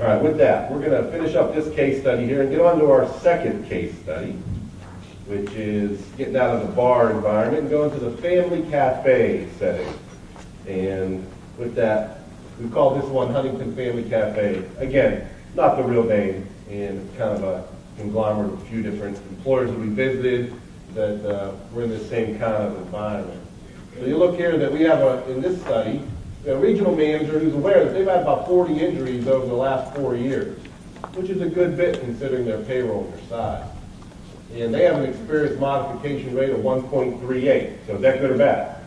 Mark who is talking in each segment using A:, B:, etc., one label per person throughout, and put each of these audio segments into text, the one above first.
A: All right, with that, we're going to finish up this case study here and get on to our second case study, which is getting out of the bar environment and going to the family cafe setting. And with that, we call this one Huntington Family Cafe. Again, not the real name, and it's kind of a conglomerate of a few different employers that we visited that were in the same kind of environment. So you look here that we have, in this study, a regional manager who's aware that they've had about 40 injuries over the last 4 years, which is a good bit considering their payroll and their size. And they have an experience modification rate of 1.38. So is that good or bad?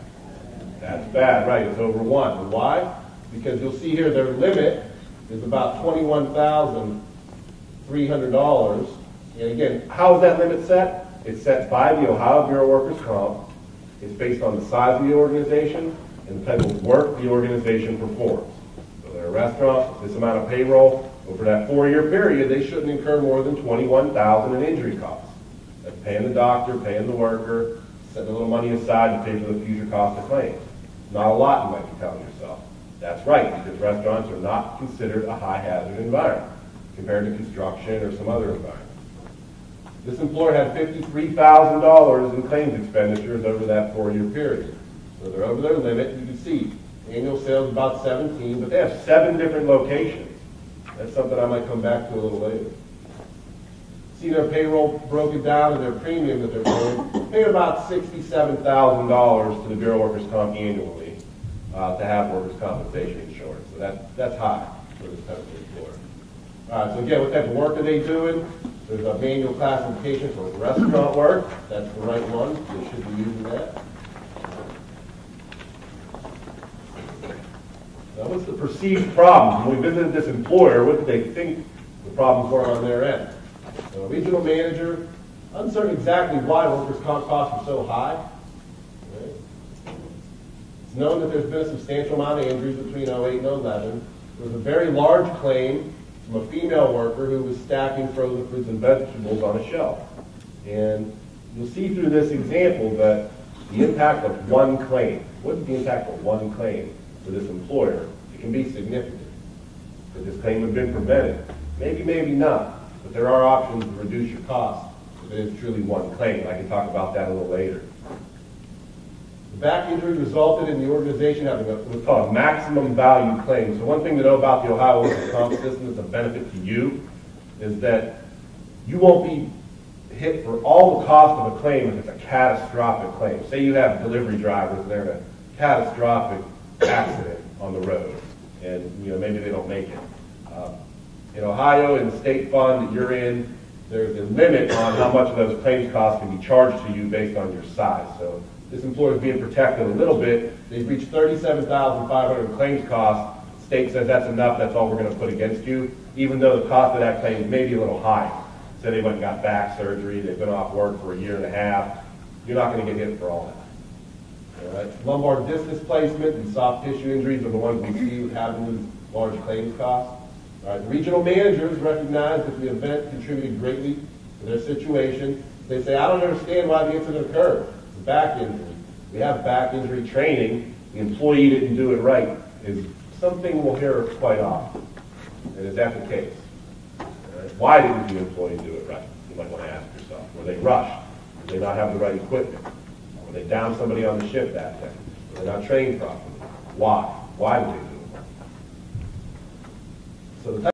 A: That's bad, right? It's over 1. And why? Because you'll see here their limit is about $21,300. And again, how is that limit set? It's set by the Ohio Bureau of Workers' Comp. It's based on the size of the organization and the type of work the organization performs. So they're a restaurant, this amount of payroll, over that 4-year period, they shouldn't incur more than $21,000 in injury costs. That's paying the doctor, paying the worker, setting a little money aside to pay for the future cost of claims. Not a lot, you might be telling yourself. That's right, because restaurants are not considered a high hazard environment compared to construction or some other environment. This employer had $53,000 in claims expenditures over that 4-year period. So they're over their limit. You can see annual sales about 17, but they have 7 different locations. That's something I might come back to a little later. See their payroll broken down and their premium that they're paying about $67,000 to the Bureau of Workers' Comp annually to have workers' compensation insurance. So that's high for this type of employer. All right, so again, what type of work are they doing? There's a manual classification for restaurant work. That's the right one. They should be using that. Now, what's the perceived problem? When we visited this employer, what did they think the problems were on their end? So a regional manager, uncertain exactly why workers' comp costs were so high. Right? It's known that there's been a substantial amount of injuries between 08 and 11. There was a very large claim from a female worker who was stacking frozen fruits and vegetables on a shelf. And you'll see through this example that the impact of one claim, what is the impact of one claim for this employer? It can be significant. Could this claim have been prevented? Maybe, maybe not. But there are options to reduce your costs if it is truly one claim. I can talk about that a little later. The back injury resulted in the organization having what's called a maximum value claim. So one thing to know about the Ohio Workers' Comp system that's a benefit to you is that you won't be hit for all the cost of a claim if it's a catastrophic claim. Say you have delivery drivers and they're in a catastrophic accident on the road, and maybe they don't make it. In Ohio, in the state fund that you're in, there's a limit on how much of those claims costs can be charged to you based on your size. So this employer is being protected a little bit. They've reached $37,500 in claims costs. The state says that's enough, that's all we're going to put against you, even though the cost of that claim may be a little high. Say they went and got back surgery, they've been off work for 1.5 years, you're not going to get hit for all that. All right. Lumbar disc displacement and soft tissue injuries are the ones we see having these large claims costs. All right. The regional managers recognize that the event contributed greatly to their situation. They say, I don't understand why the incident occurred. It's a back injury. We have back injury training. The employee didn't do it right is something we'll hear quite often. And is that the case? All right. Why didn't the employee do it right? You might want to ask yourself. Were they rushed? Did they not have the right equipment? They downed somebody on the ship that day. They're not trained properly. Why? Why did they do it? So the